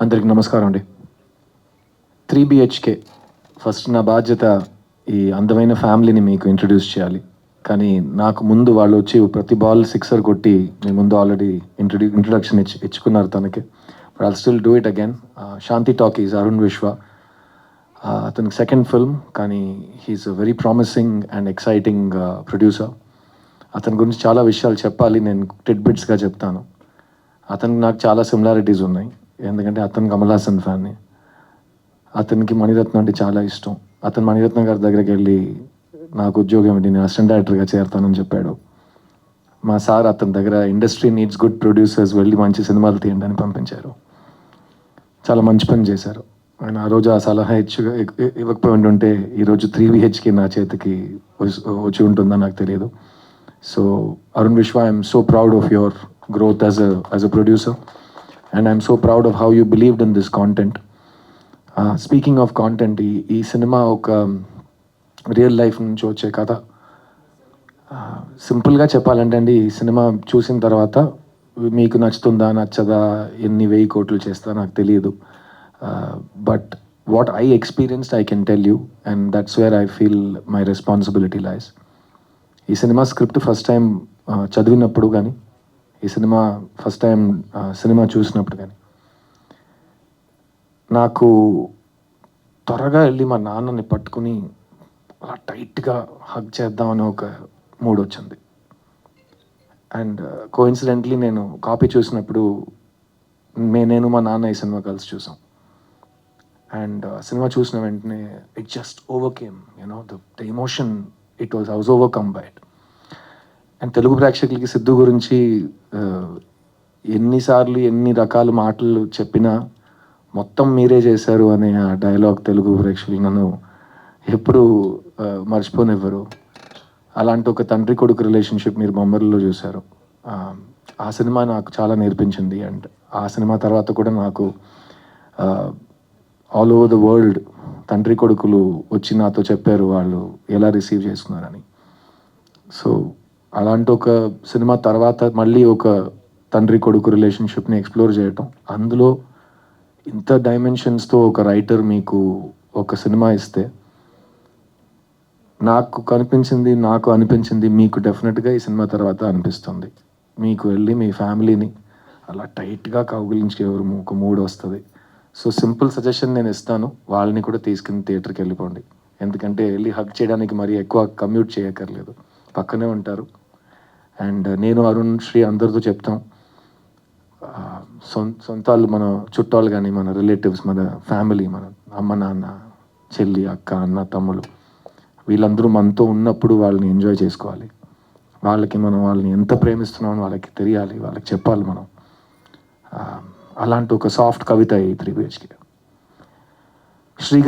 అందరికి నమస్కారం అండి. 3 BHK ఫస్ట్ నా బాధ్యత ఈ అందమైన ఫ్యామిలీని మీకు ఇంట్రడ్యూస్ చేయాలి. కానీ నాకు ముందు వాళ్ళు వచ్చి ప్రతి బాల్ సిక్సర్ కొట్టి మీ ముందు ఆల్రెడీ ఇంట్రడక్షన్ ఇచ్చుకున్నారు తనకి. But I'll still do it again. Shanthi Talkies Arun Vishwa, అతనికి సెకండ్ ఫిల్మ్, కానీ he's a very promising and exciting producer. అతని గురించి చాలా విషయాలు చెప్పాలి, నేను టిడ్బిట్స్గా చెప్తాను. అతనికి నాకు చాలా సిమిలారిటీస్ ఉన్నాయి, ఎందుకంటే అతను కమల్ హాసన్ ఫ్యాన్ని. అతనికి మణిరత్నం అంటే చాలా ఇష్టం. అతను మణిరత్నం గారి దగ్గరికి వెళ్ళి నాకు ఉద్యోగం ఏంటి, నేను అసిస్టెంట్ డైరెక్టర్గా చేరతానని చెప్పాడు. మా సార్ అతని దగ్గర ఇండస్ట్రీ నీడ్స్ గుడ్ ప్రొడ్యూసర్స్, వెళ్ళి మంచి సినిమాలు తీయండి అని పంపించారు. చాలా మంచి పని చేశారు ఆయన. ఆ రోజు ఆ సలహా ఇవ్వకపోయి ఉంటే ఈరోజు 3 BHK నా చేతికి వచ్చి ఉంటుందని నాకు తెలియదు. సో అరుణ్ విశ్వ, I'm so proud of your growth as a producer, and I'm so proud of how you believed in this content. Speaking of content, ఈ సినిమా ఒక రియల్ లైఫ్ నుంచి వచ్చే కథ. సింపుల్గా చెప్పాలంటే అండి, ఈ సినిమా చూసిన తర్వాత మీకు నచ్చుతుందా నచ్చదా, ఎన్ని 1000 కోట్లు చేస్తా నాకు తెలియదు. But what I experienced I can tell you, and that's where I feel my responsibility లైస్. ఈ సినిమా స్క్రిప్ట్ ఫస్ట్ టైం చదివినప్పుడు కానీ, ఈ సినిమా ఫస్ట్ టైం సినిమా చూసినప్పుడు కానీ నాకు త్వరగా వెళ్ళి మా నాన్నని పట్టుకుని అలా టైట్గా హగ్ చేద్దామని ఒక మూడ్ వచ్చింది. అండ్ కోఇన్సిడెంట్లీ నేను కాపీ చూసినప్పుడు నేను మా నాన్న ఈ సినిమా కలిసి చూసాం. అండ్ సినిమా చూసిన వెంటనే it just overcame, you know the emotion, I was overcome by it. And Telugu ప్రేక్షకులకి సిద్ధు గురించి ఎన్నిసార్లు ఎన్ని రకాల మాటలు చెప్పినా మొత్తం మీరే చేశారు అనే ఆ డైలాగ్ తెలుగు ప్రేక్షకులు నన్ను ఎప్పుడూ మర్చిపోనివ్వరు. అలాంటి ఒక తండ్రి కొడుకు రిలేషన్షిప్ మీరు బొమ్మరిలో చూశారు. ఆ సినిమా నాకు చాలా నేర్పించింది. అండ్ ఆ సినిమా తర్వాత కూడా నాకు ఆల్ ఓవర్ ద వరల్డ్ తండ్రి కొడుకులు వచ్చి నాతో చెప్పారు వాళ్ళు ఎలా రిసీవ్ చేసుకున్నారని. సో అలాంటి ఒక సినిమా తర్వాత మళ్ళీ ఒక తండ్రి కొడుకు రిలేషన్షిప్ని ఎక్స్ప్లోర్ చేయటం, అందులో ఇంత డైమెన్షన్స్తో ఒక రైటర్ మీకు ఒక సినిమా ఇస్తే, నాకు అనిపించింది మీకు డెఫినెట్గా ఈ సినిమా తర్వాత అనిపిస్తుంది. మీకు వెళ్ళి మీ ఫ్యామిలీని అలా టైట్గా కౌగిలించి ఒక మూడ్ వస్తుంది. సో సింపుల్ సజెషన్ నేను ఇస్తాను, వాళ్ళని కూడా తీసుకుని థియేటర్కి వెళ్ళిపోండి. ఎందుకంటే వెళ్ళి హగ్ చేయడానికి మరీ ఎక్కువ కమ్యూట్ చేయక్కర్లేదు, పక్కనే ఉంటారు. అండ్ నేను అరుణ్ శ్రీ అందరితో చెప్తాం, సొంతాలు మన చుట్టాలు కానీ, మన రిలేటివ్స్, మన ఫ్యామిలీ, మన అమ్మ నాన్న, చెల్లి, అక్క, అన్న, తమ్ముళ్ళు, వీళ్ళందరూ మనతో ఉన్నప్పుడు వాళ్ళని ఎంజాయ్ చేసుకోవాలి. వాళ్ళని ఎంత ప్రేమిస్తున్నామో వాళ్ళకి తెలియాలి, వాళ్ళకి చెప్పాలి మనం. అలాంటి ఒక సాఫ్ట్ కవిత ఈ 3 BHK. Sri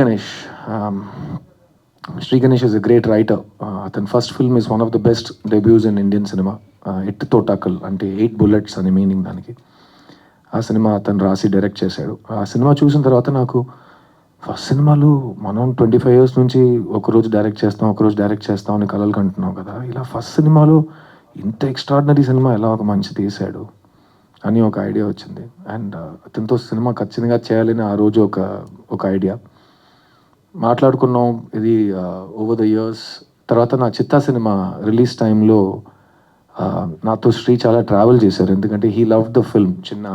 Ganesh is a great writer. అతని first film is one of the best debuts in Indian cinema. ఎట్టుతో టకల్ అంటే 8 bullets అని మీనింగ్ దానికి. ఆ సినిమా అతను రాసి డైరెక్ట్ చేశాడు. ఆ సినిమా చూసిన తర్వాత నాకు ఫస్ట్ సినిమాలు మనం 25 years నుంచి ఒకరోజు డైరెక్ట్ చేస్తాం అని కలలు కంటున్నాం కదా, ఇలా ఫస్ట్ సినిమాలో ఇంత ఎక్స్ట్రాడినరీ సినిమా ఎలా ఒక మంచి తీశాడు అని ఒక ఐడియా వచ్చింది. అండ్ అతనితో సినిమా ఖచ్చితంగా చేయాలని ఆ రోజు ఒక ఐడియా మాట్లాడుకున్నాం. ఇది ఓవర్ ద ఇయర్స్ తర్వాత నా చిత్తా సినిమా రిలీజ్ టైంలో నాతో శ్రీ చాలా ట్రావెల్ చేశారు, ఎందుకంటే హీ లవ్ ద ఫిల్మ్, చిన్న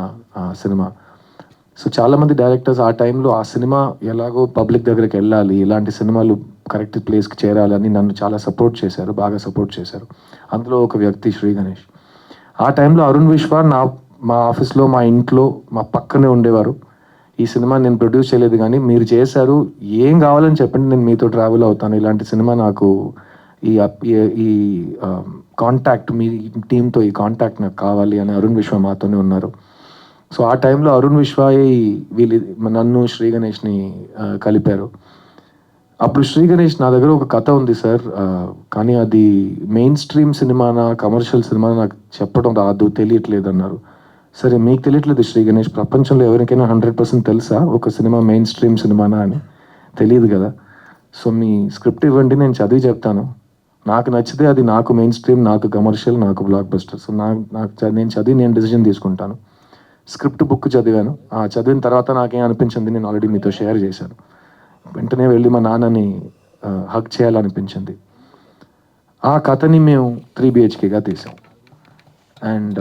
సినిమా. సో చాలామంది డైరెక్టర్స్ ఆ టైంలో ఆ సినిమా ఎలాగో పబ్లిక్ దగ్గరికి వెళ్ళాలి, ఇలాంటి సినిమాలు కరెక్ట్ ప్లేస్కి చేరాలని నన్ను చాలా బాగా సపోర్ట్ చేశారు. అందులో ఒక వ్యక్తి శ్రీ గణేష్. ఆ టైంలో అరుణ్ విశ్వ మా ఆఫీస్లో, మా ఇంట్లో, మా పక్కనే ఉండేవారు. ఈ సినిమా నేను ప్రొడ్యూస్ చేయలేదు కానీ మీరు చేశారు, ఏం కావాలని చెప్పండి, నేను మీతో ట్రావెల్ అవుతాను, ఇలాంటి సినిమా నాకు ఈ కాంటాక్ట్, మీ టీంతో ఈ కాంటాక్ట్ నాకు కావాలి అని అరుణ్ విశ్వ మాతోనే ఉన్నారు. సో ఆ టైంలో అరుణ్ విశ్వ నన్ను శ్రీ గణేష్ని కలిపారు. అప్పుడు శ్రీ గణేష్, నా దగ్గర ఒక కథ ఉంది సార్, కానీ అది మెయిన్ స్ట్రీమ్ సినిమానా కమర్షియల్ సినిమానా నాకు చెప్పడం రాదు, తెలియట్లేదు అన్నారు. సరే మీకు తెలియట్లేదు శ్రీ గణేష్, ప్రపంచంలో ఎవరికైనా 100% తెలుసా ఒక సినిమా మెయిన్ స్ట్రీమ్ సినిమానా అని? తెలియదు కదా. సో మీ స్క్రిప్ట్ ఇవ్వండి, నేను చదివి చెప్తాను, నాకు నచ్చితే అది నాకు మెయిన్ స్ట్రీమ్, నాకు కమర్షియల్, నాకు బ్లాక్ బస్టర్. సో నేను చదివి నేను డెసిషన్ తీసుకుంటాను. స్క్రిప్ట్ బుక్ చదివాను. చదివిన తర్వాత నాకేం అనిపించింది నేను ఆల్రెడీ మీతో షేర్ చేశాను. వెంటనే వెళ్ళి మా నాన్నని హగ్ చేయాలనిపించింది. ఆ కథని మేము 3 BHKగా తీసాం. అండ్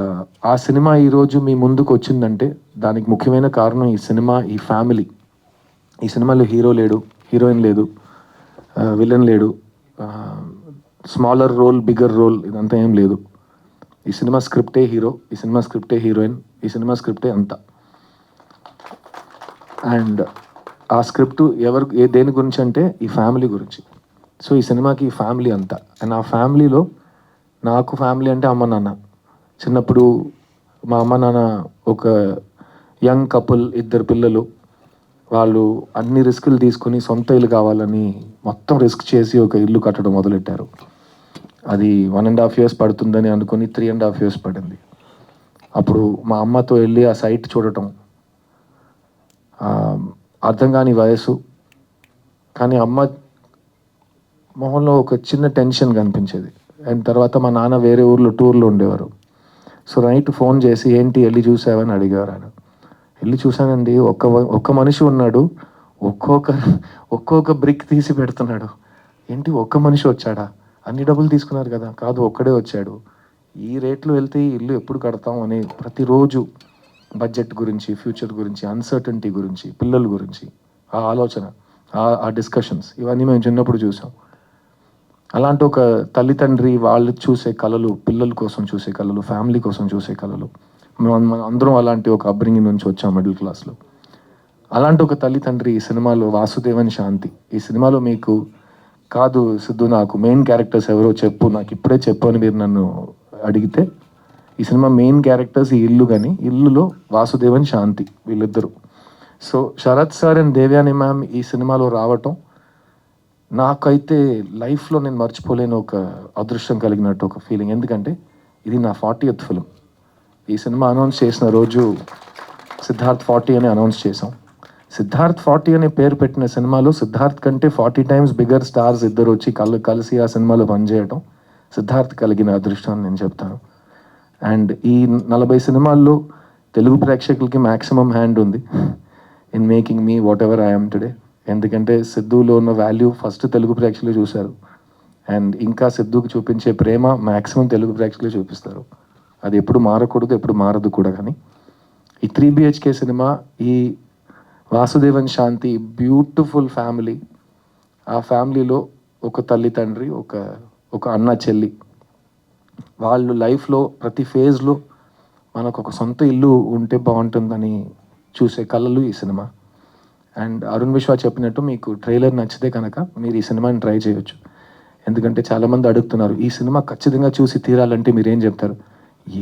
ఆ సినిమా ఈరోజు మీ ముందుకు వచ్చిందంటే దానికి ముఖ్యమైన కారణం ఈ సినిమా, ఈ ఫ్యామిలీ. ఈ సినిమాలో హీరో లేడు, హీరోయిన్ లేదు, విలన్ లేడు, స్మాలర్ రోల్, బిగ్గర్ రోల్ ఇదంతా ఏం లేదు. ఈ సినిమా స్క్రిప్టే హీరో, ఈ సినిమా స్క్రిప్టే హీరోయిన్, ఈ సినిమా స్క్రిప్టే అంతా. అండ్ ఆ స్క్రిప్ట్ దేని గురించి అంటే ఈ ఫ్యామిలీ గురించి. సో ఈ సినిమాకి ఈ ఫ్యామిలీ అంతా. అండ్ ఆ ఫ్యామిలీలో నాకు ఫ్యామిలీ అంటే అమ్మ నాన్న. చిన్నప్పుడు మా అమ్మ నాన్న ఒక యంగ్ కపుల్, 2 పిల్లలు. వాళ్ళు అన్ని రిస్కులు తీసుకుని సొంత ఇల్లు కావాలని మొత్తం రిస్క్ చేసి ఒక ఇల్లు కట్టడం మొదలెట్టారు. అది 1.5 years పడుతుందని అనుకుని 3.5 years పడింది. అప్పుడు మా అమ్మతో వెళ్ళి ఆ సైట్ చూడటం, అర్థం కాని వయసు, కానీ అమ్మ మొహంలో ఒక చిన్న టెన్షన్ కనిపించేది. అండ్ తర్వాత మా నాన్న వేరే ఊర్లో టూర్లో ఉండేవారు. సో నైట్ ఫోన్ చేసి ఏంటి వెళ్ళి చూసావని అడిగారు ఆయన. వెళ్ళి చూశానండి, ఒక్క మనిషి ఉన్నాడు, ఒక్కొక్క బ్రిక్ తీసి పెడుతున్నాడు. ఏంటి ఒక్క మనిషి వచ్చాడా, అన్ని డబ్బులు తీసుకున్నారు కదా, కాదు ఒక్కడే వచ్చాడు, ఈ రేట్లు వెళ్తే ఈ ఇల్లు ఎప్పుడు కడతాం అని ప్రతిరోజు బడ్జెట్ గురించి, ఫ్యూచర్ గురించి, అన్సర్టనిటీ గురించి, పిల్లల గురించి ఆ ఆలోచన, ఆ డిస్కషన్స్ ఇవన్నీ మేము చిన్నప్పుడు చూసాం. అలాంటి ఒక తల్లి తండ్రి వాళ్ళు చూసే కళలు, పిల్లల కోసం చూసే కళలు, ఫ్యామిలీ కోసం చూసే కళలు, మనం అందరం అలాంటి ఒక అప్బ్రింగింగ్ నుంచి వచ్చాం మిడిల్ క్లాస్లో. అలాంటి ఒక తల్లి తండ్రి ఈ సినిమాలో వాసుదేవన్ శాంతి. ఈ సినిమాలో మీకు కాదు సిద్ధు, నాకు మెయిన్ క్యారెక్టర్స్ ఎవరో చెప్పు, నాకు ఇప్పుడే చెప్పు అని మీరు నన్ను అడిగితే, ఈ సినిమా మెయిన్ క్యారెక్టర్స్ ఈ ఇల్లు, కానీ ఇల్లులో వాసుదేవన్ శాంతి వీళ్ళిద్దరు. So Sarath sir and Devayani ma'am ఈ సినిమాలో రావటం నాకైతే లైఫ్లో నేను మర్చిపోలేని ఒక అదృష్టం కలిగినట్టు ఒక ఫీలింగ్. ఎందుకంటే ఇది నా 40th ఫిలిం. ఈ సినిమా అనౌన్స్ చేసిన రోజు సిద్ధార్థ్ 40 అని అనౌన్స్ చేసాం. సిద్ధార్థ్ 40 అనే పేరు పెట్టిన సినిమాలో సిద్ధార్థ్ కంటే 40 times బిగ్గర్ స్టార్స్ ఇద్దరు వచ్చి కలిసి ఆ సినిమాలో పనిచేయటం సిద్ధార్థ్ కలిగిన అదృష్టం అని నేను చెప్తాను. అండ్ ఈ 40 సినిమాల్లో తెలుగు ప్రేక్షకులకి మ్యాక్సిమం హ్యాండ్ ఉంది in making me what ever I'm today. ఎందుకంటే సిద్ధులో ఉన్న వాల్యూ ఫస్ట్ తెలుగు ప్రేక్షకులు చూశారు. అండ్ ఇంకా సిద్ధుకి చూపించే ప్రేమ మ్యాక్సిమం తెలుగు ప్రేక్షకులు చూపిస్తారు. అది ఎప్పుడు మారకూడదు, ఎప్పుడు మారదు కూడా. కానీ ఈ 3 BHK సినిమా, ఈ వాసుదేవన్ శాంతి బ్యూటిఫుల్ ఫ్యామిలీ, ఆ ఫ్యామిలీలో ఒక తల్లి తండ్రి, ఒక అన్న చెల్లి, వాళ్ళు లైఫ్లో ప్రతి ఫేజ్లో మనకు ఒక సొంత ఇల్లు ఉంటే బాగుంటుందని చూసే కళలు ఈ సినిమా. అండ్ అరుణ్ విశ్వ చెప్పినట్టు మీకు ట్రైలర్ నచ్చితే కనుక మీరు ఈ సినిమాని ట్రై చేయొచ్చు. ఎందుకంటే చాలామంది అడుగుతున్నారు ఈ సినిమా ఖచ్చితంగా చూసి తీరాలంటే మీరేం చెప్తారు.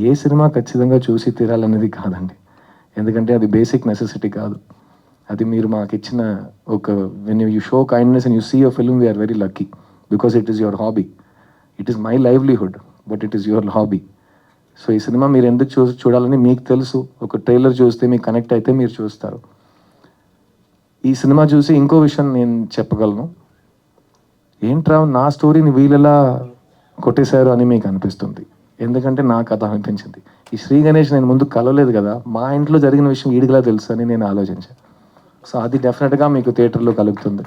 ఏ సినిమా ఖచ్చితంగా చూసి తీరాలనేది కాదండి. ఎందుకంటే అది బేసిక్ నెసెసిటీ కాదు. అది మీరు మాకు ఇచ్చిన ఒక when you show kindness and you see a film, we're very lucky because it is your hobby. It is my livelihood but it is your hobby. So ఈ సినిమా మీరు ఎందుకు చూడాలని మీకు తెలుసు. ఒక ట్రైలర్ చూస్తే మీకు కనెక్ట్ అయితే మీరు చూస్తారు. ఈ సినిమా చూసి ఇంకో విషయం నేను చెప్పగలను, ఏంట్రా నా స్టోరీని వీళ్ళెలా కొట్టేశారు అని మీకు అనిపిస్తుంది. ఎందుకంటే నాకు అది అనిపించింది. ఈ శ్రీ గణేష్ నేను ముందు కలవలేదు కదా, మా ఇంట్లో జరిగిన విషయం వీడికిలా తెలుసు అని నేను ఆలోచించాను. సో అది డెఫినెట్గా మీకు థియేటర్లో కలుగుతుంది.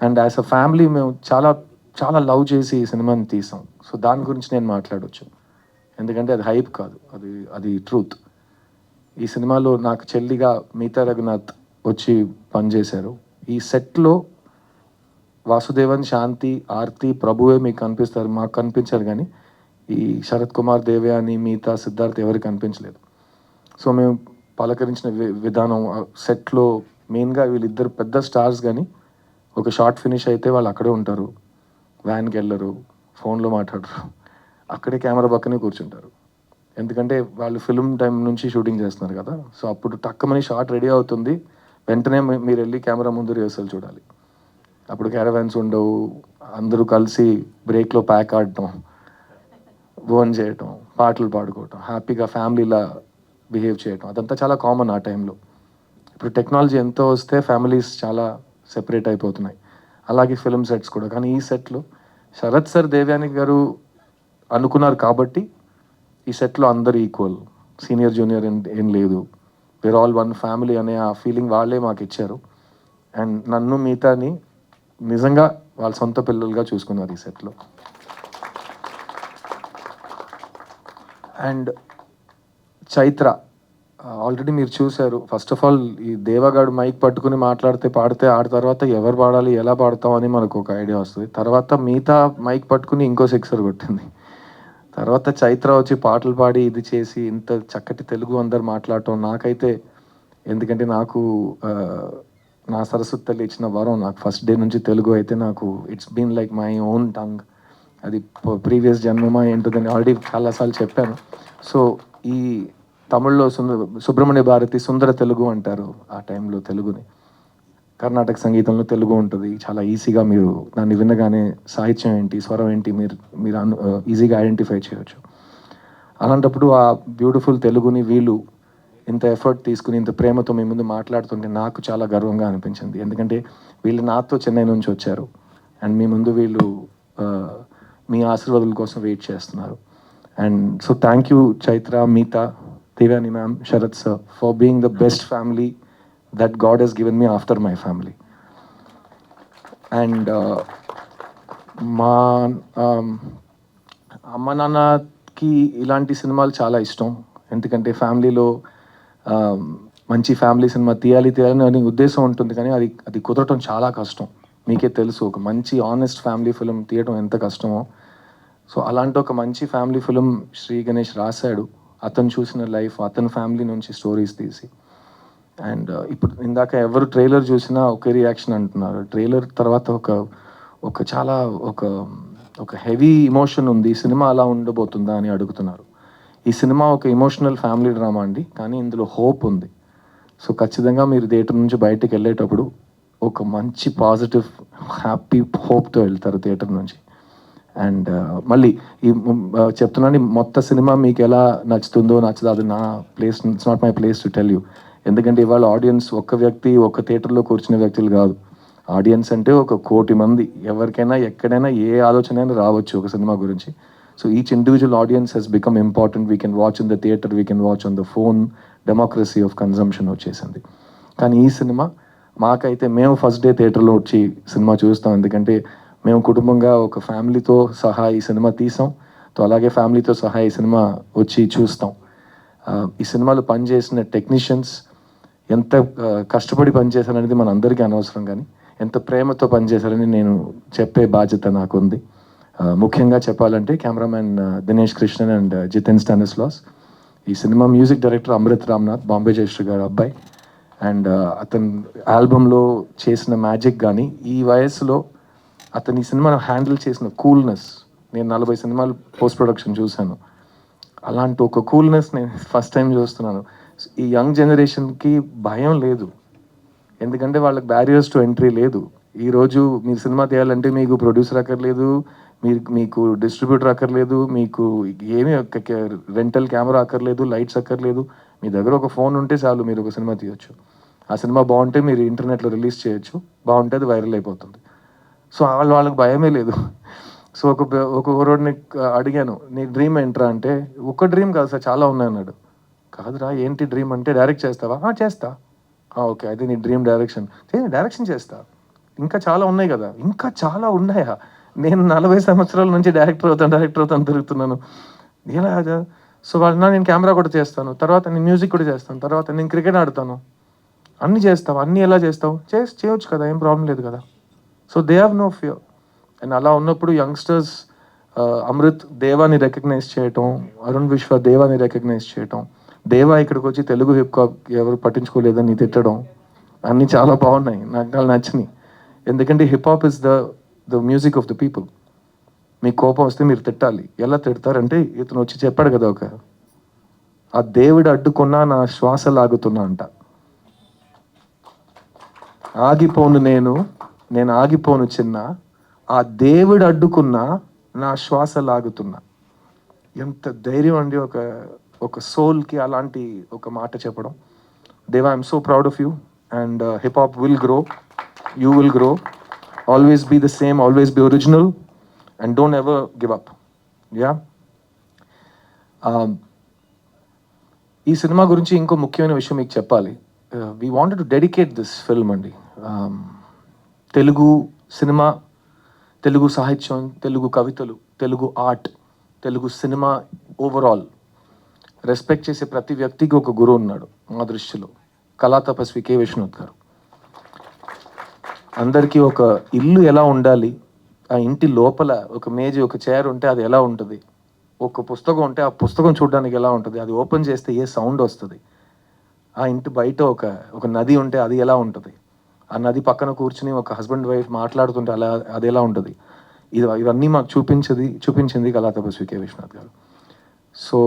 అండ్ యాజ్ అ ఫ్యామిలీ మేము చాలా చాలా లవ్ చేసి ఈ సినిమాని తీసాం. సో దాని గురించి నేను మాట్లాడవచ్చు, ఎందుకంటే అది హైప్ కాదు, అది ట్రూత్. ఈ సినిమాలో నాకు చెల్లిగా మీతా రఘునాథ్ వచ్చి పనిచేశారు. ఈ సెట్లో వాసుదేవన్ శాంతి, ఆర్తి, ప్రభువే మీకు కనిపిస్తారు, మాకు కనిపించారు. కానీ ఈ శరత్ కుమార్, దేవ్యాని, మీతా, సిద్ధార్థ్ ఎవరికి కనిపించలేదు. సో మేము పలకరించిన విధానం సెట్లో మెయిన్గా వీళ్ళిద్దరు పెద్ద స్టార్స్, కానీ ఒక షార్ట్ ఫినిష్ అయితే వాళ్ళు అక్కడే ఉంటారు, వ్యాన్కి వెళ్ళరు, ఫోన్లో మాట్లాడరు, అక్కడే కెమెరా పక్కనే కూర్చుంటారు. ఎందుకంటే వాళ్ళు ఫిల్మ్ టైం నుంచి షూటింగ్ చేస్తున్నారు కదా. సో అప్పుడు టక్కమని షార్ట్ రెడీ అవుతుంది, వెంటనే మీరు వెళ్ళి కెమెరా ముందు రిహర్సల్ చూడాలి. అప్పుడు క్యారవాన్స్ ఉండవు, అందరూ కలిసి బ్రేక్లో ప్యాక్ ఆడటం, భోన్ చేయటం, పాటలు పాడుకోవటం, హ్యాపీగా ఫ్యామిలీలా బిహేవ్ చేయటం, అదంతా చాలా కామన్ ఆ టైంలో. ఇప్పుడు టెక్నాలజీ ఎంతో వస్తే ఫ్యామిలీస్ చాలా సెపరేట్ అయిపోతున్నాయి, అలాగే ఫిల్మ్ సెట్స్ కూడా. కానీ ఈ సెట్లో శరత్ సార్, దేవ్యాని గారు అనుకున్నారు కాబట్టి ఈ సెట్లో అందరూ ఈక్వల్. సీనియర్ జూనియర్ ఏం లేదు, వేర్ ఆల్ వన్ ఫ్యామిలీ అనే ఆ ఫీలింగ్ వాళ్ళే మాకు ఇచ్చారు. అండ్ నన్ను మిగతాని నిజంగా వాళ్ళ సొంత పిల్లలుగా చూసుకున్నారు ఈ సెట్లో. అండ్ చైత్ర ఆల్రెడీ మీరు చూశారు. ఫస్ట్ ఆఫ్ ఆల్ ఈ దేవగాడు మైక్ పట్టుకుని మాట్లాడితే పాడితే ఆడ తర్వాత ఎవరు పాడాలి ఎలా పాడతాం అని మనకు ఒక ఐడియా వస్తుంది. తర్వాత మిగతా మైక్ పట్టుకుని ఇంకో సిక్సర్ కొట్టింది. తర్వాత చైత్ర వచ్చి పాటలు పాడి ఇది చేసి ఇంత చక్కటి తెలుగు అందరు మాట్లాడటం నాకైతే, ఎందుకంటే నాకు నా సరస్వతి తల్లి ఇచ్చిన వరం. నాకు ఫస్ట్ డే నుంచి తెలుగు అయితే నాకు it's been like my own tongue. అది ప్రీవియస్ జన్మమా ఏంటోదని ఆల్రెడీ చాలాసార్లు చెప్పాను. సో ఈ తమిళ్లో సుబ్రహ్మణ్య భారతి సుందర తెలుగు అంటారు. ఆ టైంలో తెలుగుని కర్ణాటక సంగీతంలో తెలుగు ఉంటుంది. చాలా ఈజీగా మీరు దాన్ని వినగానే సాహిత్యం ఏంటి, స్వరం ఏంటి మీరు ఈజీగా ఐడెంటిఫై చేయవచ్చు. అలాంటప్పుడు ఆ బ్యూటిఫుల్ తెలుగుని వీళ్ళు ఇంత ఎఫర్ట్ తీసుకుని ఇంత ప్రేమతో మీ ముందు మాట్లాడుతుంటే నాకు చాలా గర్వంగా అనిపించింది. ఎందుకంటే వీళ్ళు నాతో చెన్నై నుంచి వచ్చారు అండ్ మీ ముందు వీళ్ళు మీ ఆశీర్వాదాల కోసం వెయిట్ చేస్తున్నారు. And so thank you Chaitra, Meetha, Devani ma'am, Sharath sir for being the best family that God has given me after my family. And మా అమ్మ నాన్నకి ఇలాంటి సినిమాలు చాలా ఇష్టం. ఎందుకంటే ఫ్యామిలీలో మంచి ఫ్యామిలీ సినిమా తీయాలని అనే ఉద్దేశం ఉంటుంది, కానీ అది కుదరటం చాలా కష్టం. మీకే తెలుసు ఒక మంచి ఆనెస్ట్ ఫ్యామిలీ ఫిలిం తీయడం ఎంత కష్టమో. సో అలాంటి ఒక మంచి ఫ్యామిలీ ఫిలిం శ్రీ గణేష్ రాశాడు. అతను చూసిన లైఫ్, అతని ఫ్యామిలీ నుంచి స్టోరీస్ తీసి. అండ్ ఇప్పుడు ఇందాక ఎవరు ట్రైలర్ చూసినా ఒకే రియాక్షన్ అంటున్నారు. ట్రైలర్ తర్వాత ఒక చాలా ఒక హెవీ ఇమోషన్ ఉంది, ఈ సినిమా అలా ఉండబోతుందా అని అడుగుతున్నారు. ఈ సినిమా ఒక ఎమోషనల్ ఫ్యామిలీ డ్రామా అండి, కానీ ఇందులో హోప్ ఉంది. సో ఖచ్చితంగా మీరు థియేటర్ నుంచి బయటకు వెళ్ళేటప్పుడు ఒక మంచి పాజిటివ్ హ్యాపీ హోప్తో వెళ్తారు థియేటర్ నుంచి. అండ్ మళ్ళీ ఈ చెప్తున్నాను, మొత్తం సినిమా మీకు ఎలా నచ్చుతుందో నచ్చదో అది నా place, it's not my place to tell you. ఎందుకంటే ఇవాళ ఆడియన్స్ ఒక్క వ్యక్తి ఒక్క థియేటర్లో కూర్చునే వ్యక్తులు కాదు. ఆడియన్స్ అంటే 1,00,00,000 మంది. ఎవరికైనా ఎక్కడైనా ఏ ఆలోచన అయినా రావచ్చు ఒక సినిమా గురించి. So each individual audience Hess become important. We can watch in the theatre, we can watch on the phone. Democracy of consumption వచ్చేసింది. కానీ ఈ సినిమా మాకైతే మేము ఫస్ట్ డే థియేటర్లో వచ్చి సినిమా చూస్తాం. ఎందుకంటే మేము కుటుంబంగా ఒక ఫ్యామిలీతో సహా ఈ సినిమా తీసాం. అలాగే ఫ్యామిలీతో సహా ఈ సినిమా వచ్చి చూస్తాం. ఈ సినిమాలో పనిచేసిన టెక్నీషియన్స్ ఎంత కష్టపడి పనిచేశారనేది మన అందరికీ అనవసరం, కానీ ఎంత ప్రేమతో పనిచేశారని నేను చెప్పే బాధ్యత నాకుంది. ముఖ్యంగా చెప్పాలంటే cameraman Dinesh Krishnan and Jithen Stanislaus. ఈ సినిమా మ్యూజిక్ డైరెక్టర్ అమృత్ రామ్నాథ్, బాంబే జయశ్రీ గారు అబ్బాయి. అండ్ అతను ఆల్బంలో చేసిన మ్యాజిక్ కానీ ఈ వయసులో అతని సినిమాను హ్యాండిల్ చేసిన కూల్నెస్, నేను 40 సినిమాలు పోస్ట్ ప్రొడక్షన్ చూశాను. అలాంటి ఒక కూల్నెస్ నేను ఫస్ట్ టైం చూస్తున్నాను. ఈ యంగ్ జనరేషన్కి భయం లేదు, ఎందుకంటే వాళ్ళకి బ్యారియర్స్ టు ఎంట్రీ లేదు. ఈరోజు మీరు సినిమా తీయాలంటే మీకు ప్రొడ్యూసర్ అక్కర్లేదు, మీకు డిస్ట్రిబ్యూటర్ అక్కర్లేదు, మీకు ఏమీ రెంటల్ కెమెరా అక్కర్లేదు, లైట్స్ అక్కర్లేదు. మీ దగ్గర ఒక ఫోన్ ఉంటే చాలు, మీరు ఒక సినిమా తీయొచ్చు. ఆ సినిమా బాగుంటే మీరు ఇంటర్నెట్లో రిలీజ్ చేయొచ్చు, బాగుంటే అది వైరల్ అయిపోతుంది. సో వాళ్ళకి భయమే లేదు. సో ఒక రోడ్ని అడిగాను, నీ డ్రీమ్ ఏంట్రా అంటే, ఒక్క డ్రీమ్ కాదు సార్ చాలా ఉన్నాయి అన్నాడు. కాదురా ఏంటి డ్రీమ్ అంటే, డైరెక్ట్ చేస్తావా? చేస్తా. ఓకే, అయితే నీ డ్రీమ్ డైరెక్షన్ చేస్తా. ఇంకా చాలా ఉన్నాయి కదా. ఇంకా చాలా ఉన్నాయా? నేను 40 సంవత్సరాల నుంచి డైరెక్టర్ అవుతాను తిరుగుతున్నాను. ఎలా? సో నేను కెమెరా కూడా చేస్తాను, తర్వాత నేను మ్యూజిక్ కూడా చేస్తాను, తర్వాత నేను క్రికెట్ ఆడతాను. అన్నీ చేస్తావు, అన్నీ ఎలా చేస్తావు? చేయొచ్చు కదా, ఏం ప్రాబ్లం లేదు కదా. So they have no fear. And అలా ఉన్నప్పుడు యంగ్స్టర్స్ అమృత్ దేవాని రికగ్నైజ్ చేయటం, అరుణ్ విశ్వ దేవాని రికగ్నైజ్ చేయటం, దేవా ఇక్కడికి వచ్చి తెలుగు హిప్ హాప్ ఎవరు పట్టించుకోలేదని తిట్టడం, అన్నీ చాలా బాగున్నాయి, నాకు నచ్చినాయి. ఎందుకంటే hip hop is the music of the people. మీకు కోపం వస్తే మీరు తిట్టాలి. ఎలా తిడతారంటే, ఇతను వచ్చి చెప్పాడు కదా, ఆ దేవుడు అడ్డుకున్నా నా శ్వాస లాగుతున్నా అంట. ఆగిపోను నేను ఆగిపోను చిన్న, ఆ దేవుడు అడ్డుకున్నా నా శ్వాస లాగుతున్నా. ఎంత ధైర్యం అండి ఒక సోల్కి అలాంటి ఒక మాట చెప్పడం. Deva, I'm so proud of you. And hip hop will grow, you will grow. Always be the same, always be original and don't ever give up. Yeah, ఈ సినిమా గురించి ఇంకో ముఖ్యమైన విషయం మీకు చెప్పాలి. We wanted to dedicate this film అండి. Telugu cinema, Telugu సాహిత్యం, తెలుగు కవితలు, Telugu art, Telugu cinema overall respect చేసే ప్రతి వ్యక్తికి ఒక గురువు ఉన్నాడు మా దృష్టిలో. కళా తపస్వి కె. విశ్వనాథ్ గారు. అందరికీ ఒక ఇల్లు ఎలా ఉండాలి, ఆ ఇంటి లోపల ఒక మేజీ, ఒక చైర్ ఉంటే అది ఎలా ఉంటుంది, ఒక పుస్తకం ఉంటే ఆ పుస్తకం చూడడానికి ఎలా ఉంటుంది, అది ఓపెన్ చేస్తే ఏ సౌండ్ వస్తుంది, ఆ ఇంటి బయట ఒక ఒక నది ఉంటే అది ఎలా ఉంటుంది, ఆ నది పక్కన కూర్చుని ఒక హస్బెండ్ వైఫ్ మాట్లాడుతుంటే అలా అది ఎలా ఉంటుంది, ఇవన్నీ మాకు చూపించింది కళా తపస్వి కె. విశ్వనాథ్ గారు. సో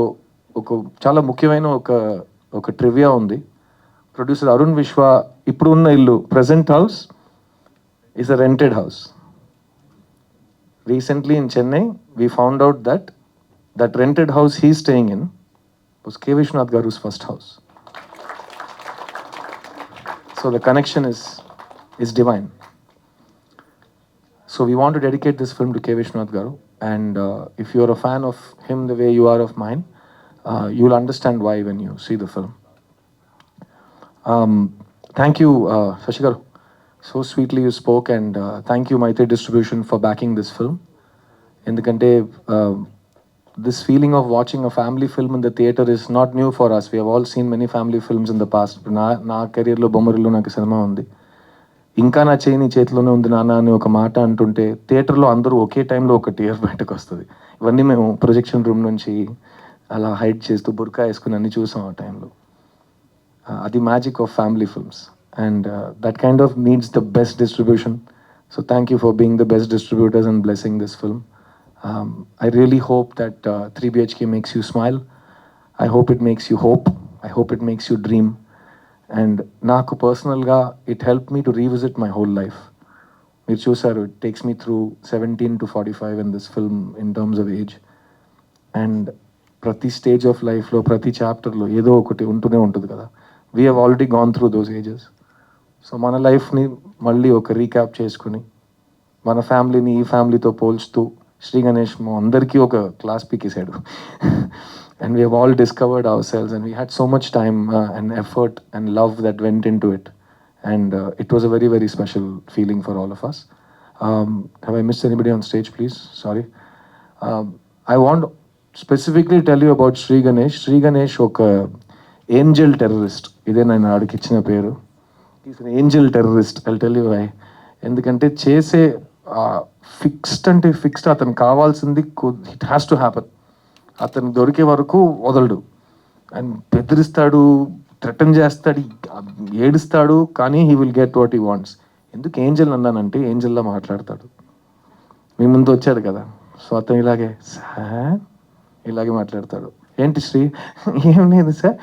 ఒక చాలా ముఖ్యమైన ఒక ట్రివియా ఉంది. ప్రొడ్యూసర్ అరుణ్ విశ్వ ఇప్పుడు ఉన్న ఇల్లు, present house is a rented house. Recently in Chennai, we found out that that rented house he's staying in was K. Vishwanath Garu's first house. So the connection is divine. So we want to dedicate this film to K. Vishwanath Garu. And if you're a fan of him the way you are of mine, you'll understand why when you see the film. Thank you, Shashi Garu. So sweetly you spoke, and thank you Maitri Distribution for backing this film. ఎందుకంటే this feeling of watching a family film in the theatre is not new for us. We have all seen many family films in the past. నా కెరీర్లో బొమ్మరిలో నాకు cinema ఉంది. ఇంకా నా చేయి నీ చేతిలోనే ఉంది నాన్న అని ఒక మాట అంటుంటే థియేటర్లో అందరూ ఒకే టైంలో ఒక టీయర్ బయటకు వస్తుంది. ఇవన్నీ మేము ప్రొజెక్షన్ రూమ్ నుంచి అలా హైడ్ చేస్తూ బుర్కా వేసుకుని అన్నీ చూసాం ఆ టైంలో. అది magic of family films, and that kind of needs the best distribution. So thank you for being the best distributors and blessing this film. I really hope that 3 BHK makes you smile. I hope it makes you hope. I hope it makes you dream. And నాకు పర్సనల్గా it helped me to revisit my whole life. మీరు చూసారు, it takes me through 17 to 45 in this film in terms of age. And ప్రతి stage of లైఫ్లో, ప్రతి చాప్టర్లో ఏదో ఒకటి ఉంటూనే ఉంటుంది కదా. We have already gone through those ages. So మన లైఫ్ని మళ్ళీ ఒక రీక్యాప్ చేసుకుని మన ఫ్యామిలీని ఈ ఫ్యామిలీతో పోల్చుతూ శ్రీ గణేష్ మా అందరికీ ఒక క్లాస్ పీకేసాడు. And we have all discovered our selves, and we had so much time and effort and love that went into it. And it was a very very special feeling for all of us. Have I missed anybody on stage please? Sorry. I want specifically tell you about Shri Ganesh. Shri Ganesh ఒక angel terrorist. ఇదే నేను ఆడికి ఇచ్చిన పేరు. Is an angel terrorist. I tell you why. ఎందుకంటే చేసే fixed అంటే fixed, అతను కావాల్సింది ఇట్ హ్యాస్ టు హ్యాపన్. అతను దొరికే వరకు వదలడు. అండ్ బెదిరిస్తాడు, థ్రెటన్ చేస్తాడు, ఏడుస్తాడు, కానీ he will get what he wants. ఎందుకు ఏంజల్ అన్నానంటే ఏంజల్లా మాట్లాడతాడు. మీ ముందు వచ్చాడు కదా, సో అతను ఇలాగే సార్ ఇలాగే మాట్లాడతాడు. ఏంటి శ్రీ? ఏం లేదు సార్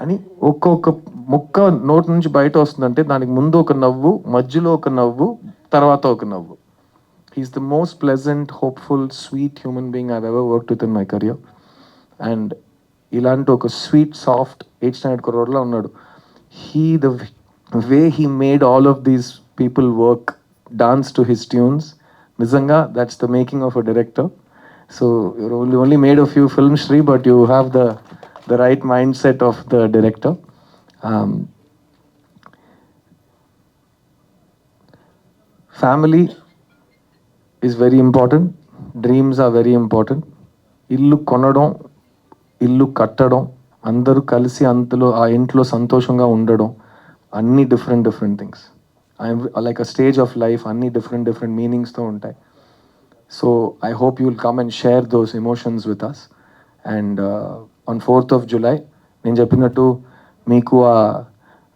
అని ఒక్కొక్క ముక్క నోటి నుంచి బయట వస్తుందంటే దానికి ముందు ఒక నవ్వు, మధ్యలో ఒక నవ్వు, తర్వాత ఒక నవ్వు. He's the most pleasant, hopeful, sweet human being I've ever worked with in my career. And ఇలాంటి ఒక స్వీట్ సాఫ్ట్ ఏజ్ నైట్ కుర్రోడ్లా ఉన్నాడు. The way he made all of these people work, dance to his tunes, నిజంగా that's the making of a director. So you only made a few films, Sri, but you have the right mindset of the director. Family is very important. Dreams are very important. ఇల్లు కొనడం, ఇల్లు కట్టడం, అందరూ కలిసి అంతలో ఆ ఇంట్లో సంతోషంగా ఉండడం, అన్ని different things. Like a stage of life, అన్ని డిఫరెంట్ మీనింగ్స్తో ఉంటాయి. So I hope you will come and share those emotions with us. And on 4th of July నేను చెప్పినట్టు మీకు ఆ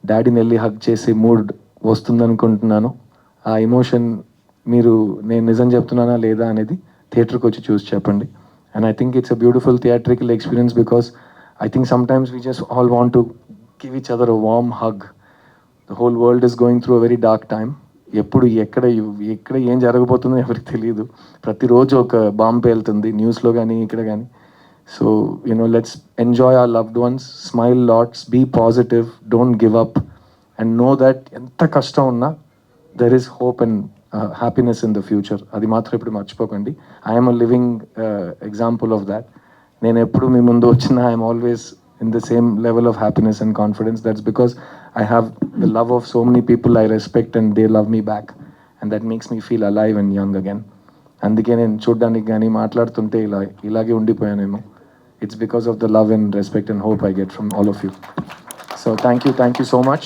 డాడీని వెళ్ళి హగ్ చేసి మూడ్ వస్తుందనుకుంటున్నాను. ఆ ఎమోషన్ మీరు నేను నిజం చెప్తున్నానా లేదా అనేది థియేటర్కి వచ్చి చూసి చెప్పండి. And I think it's a beautiful theatrical experience because I think sometimes we just all want to give each other a warm hug. The whole world is going through a very dark time. ఎప్పుడు ఎక్కడ ఏం జరగబోతుందో ఎవరికి తెలియదు. ప్రతిరోజు ఒక bomb పేలుతుంది న్యూస్లో కానీ ఇక్కడ కానీ. So let's enjoy our loved ones, smile lots, be positive, don't give up, and know that ఎంత కష్టం ఉన్నా there is hope and happiness in the future. అది మాత్రం ఇప్పుడు మర్చిపోకండి. I'm a living example of that. నేను ఎప్పుడు మీ ముందు వచ్చినా I'm always in the same level of happiness and confidence. That's because I have the love of so many people I respect and they love me back. And that makes me feel alive and young again. అందుకే నేను చూడ్డానికి కానీ మాట్లాడుతుంటే ఇలాగే ఉండిపోయానేమో. It's because of the love and respect and hope I get from all of you. So thank you so much.